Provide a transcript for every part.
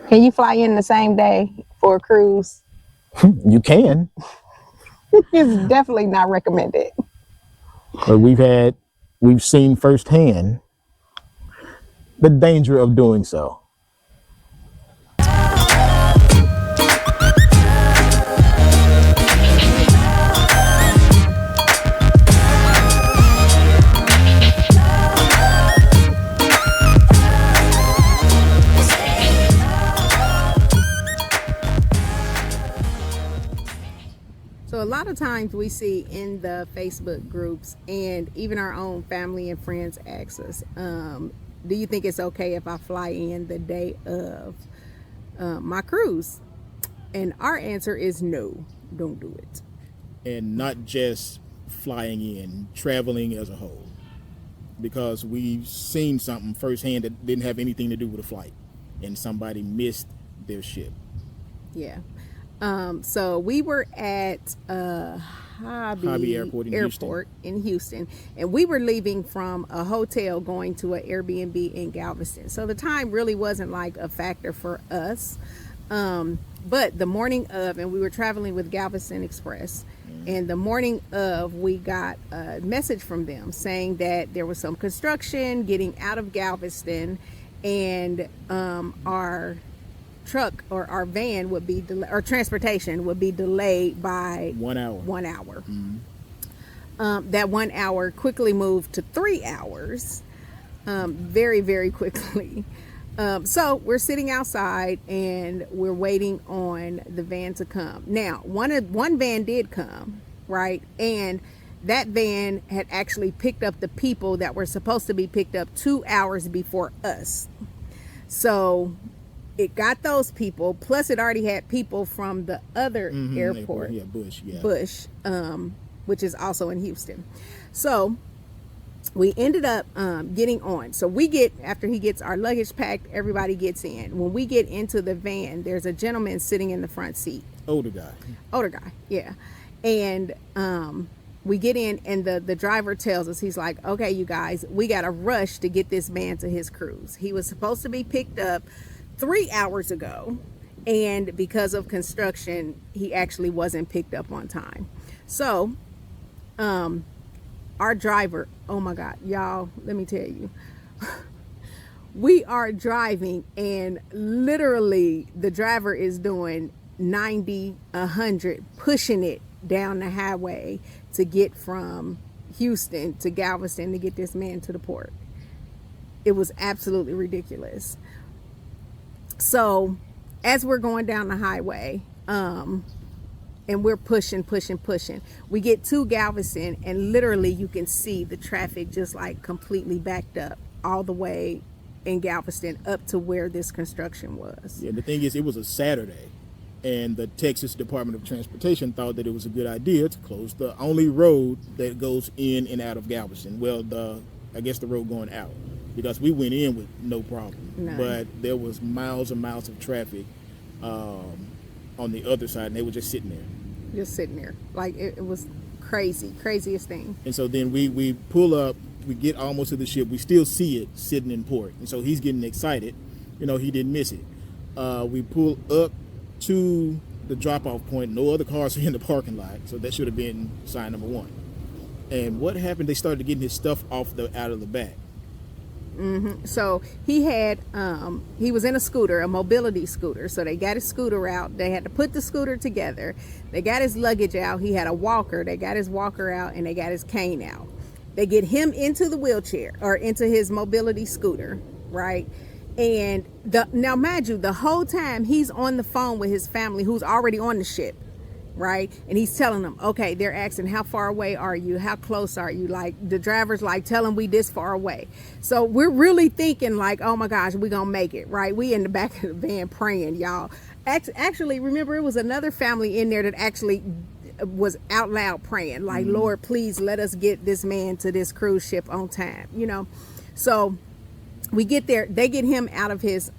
Can you fly in the same day for a cruise? You can, It's definitely not recommended. but we've seen firsthand the danger of doing so. So a lot of times we see in the Facebook groups and even our own family and friends ask us, do you think it's okay if I fly in the day of my cruise? And our answer is no, don't do it. And not just flying in, traveling as a whole, because we've seen something firsthand that didn't have anything to do with a flight, and somebody missed their ship. Yeah. So we were at Hobby Airport in Houston, and we were leaving from a hotel going to an Airbnb in Galveston. So the time really wasn't like a factor for us. But the morning of, and we were traveling with Galveston Express, and the morning of, we got a message from them saying that there was some construction getting out of Galveston, and our truck or our van would be or transportation would be delayed by 1 hour. 1 hour. That 1 hour quickly moved to 3 hours, very, very quickly. So we're sitting outside and we're waiting on the van to come. Now, one van did come, right? And that van had actually picked up the people that were supposed to be picked up 2 hours before us. So it got those people, plus it already had people from the other airport, Bush, which is also in Houston. So we ended up getting on. So we get, after he gets our luggage packed, everybody gets in. When we get into the van, there's a gentleman sitting in the front seat. Older guy, yeah. And we get in, and the driver tells us, he's like, okay, you guys, we got to rush to get this man to his cruise. He was supposed to be picked up 3 hours ago, and because of construction, he actually wasn't picked up on time. So our driver, oh my God, y'all, let me tell you, we are driving, and literally the driver is doing 90, 100, pushing it down the highway to get from Houston to Galveston to get this man to the port. It was absolutely ridiculous. So as we're going down the highway, and we're pushing, we get to Galveston, and literally you can see the traffic just like completely backed up all the way in Galveston up to where this construction was. Yeah, the thing is, it was a Saturday, and the Texas Department of Transportation thought that it was a good idea to close the only road that goes in and out of Galveston. Well, I guess the road going out, because we went in with no problem. None. But there was miles and miles of traffic on the other side, and they were just sitting there. Like it was craziest thing. And so then we pull up, we get almost to the ship, we still see it sitting in port, and so he's getting excited, he didn't miss it. We pull up to the drop-off point, no other cars are in the parking lot, so that should have been sign number one. And what happened, they started getting his stuff out of the back. So he had, he was in a scooter, a mobility scooter. So they got his scooter out. They had to put the scooter together. They got his luggage out. He had a walker. They got his walker out, and they got his cane out. They get him into the wheelchair, or into his mobility scooter, right? And now mind you, the whole time he's on the phone with his family who's already on the ship, right? And he's telling them, okay, they're asking, how far away are you? How close are you? Like, the driver's like, tell them we this far away. So we're really thinking like, oh my gosh, we gonna make it, right? We in the back of the van praying, y'all. Actually, remember, it was another family in there that actually was out loud praying, like, Lord, please let us get this man to this cruise ship on time, So we get there, they get him out of his,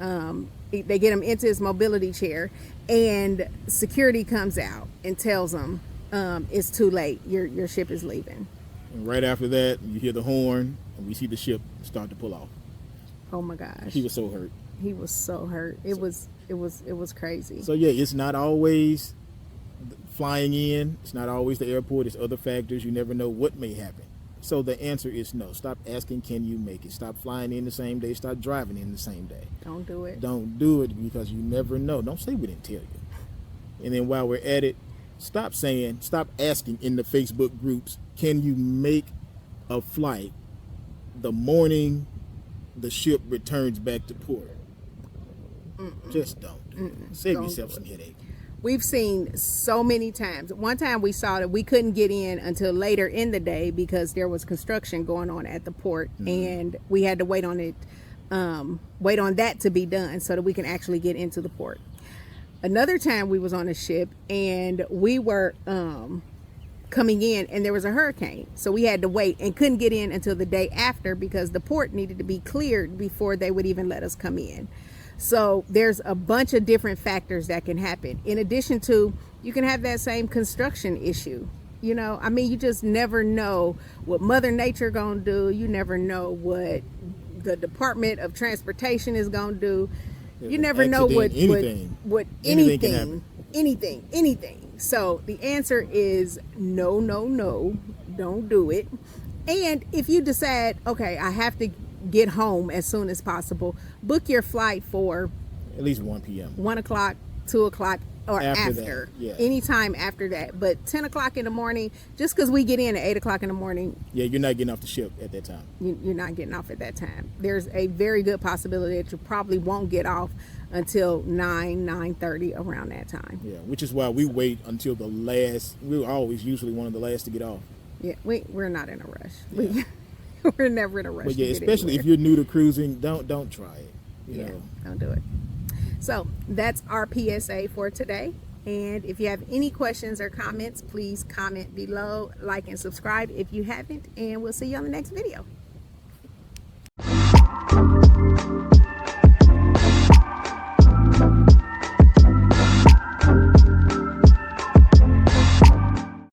they get him into his mobility chair, and security comes out and tells him, it's too late, your ship is leaving. And right after that, you hear the horn, and we see the ship start to pull off. Oh my gosh. He was so hurt. He was so hurt. It was crazy. So yeah, it's not always flying in. It's not always the airport. It's other factors. You never know what may happen. So the answer is no. Stop asking, can you make it? Stop flying in the same day. Stop driving in the same day. Don't do it. Don't do it, because you never know. Don't say we didn't tell you. And then while we're at it, stop asking in the Facebook groups, can you make a flight the morning the ship returns back to port? Just don't do it. Save Don't yourself do some headache. We've seen so many times. One time we saw that we couldn't get in until later in the day because there was construction going on at the port, and we had to wait on it, wait on that to be done so that we can actually get into the port. Another time we was on a ship and we were coming in and there was a hurricane, so we had to wait and couldn't get in until the day after because the port needed to be cleared before they would even let us come in. So there's a bunch of different factors that can happen. In addition to, you can have that same construction issue. You know, I mean, you just never know what Mother Nature gonna do. You never know what the Department of Transportation is gonna do. You never know what anything. So the answer is no, no, no. Don't do it. And if you decide, okay, I have to get home as soon as possible, book your flight for At least 1 p.m. 1 o'clock, 2 o'clock, or after. Yeah. Anytime after that. But 10 o'clock in the morning, just because we get in at 8 o'clock in the morning, Yeah, you're not getting off the ship at that time. you're not getting off at that time. There's a very good possibility that you probably won't get off until 9:30 around that time. Yeah, which is why we wait until the last. We're always usually one of the last to get off. Yeah, we're not in a rush. We're never in a rush. But yeah, to get especially if anywhere. you're new to cruising, don't try it. You know. Don't do it. So that's our PSA for today. And if you have any questions or comments, please comment below, like and subscribe if you haven't, and we'll see you on the next video.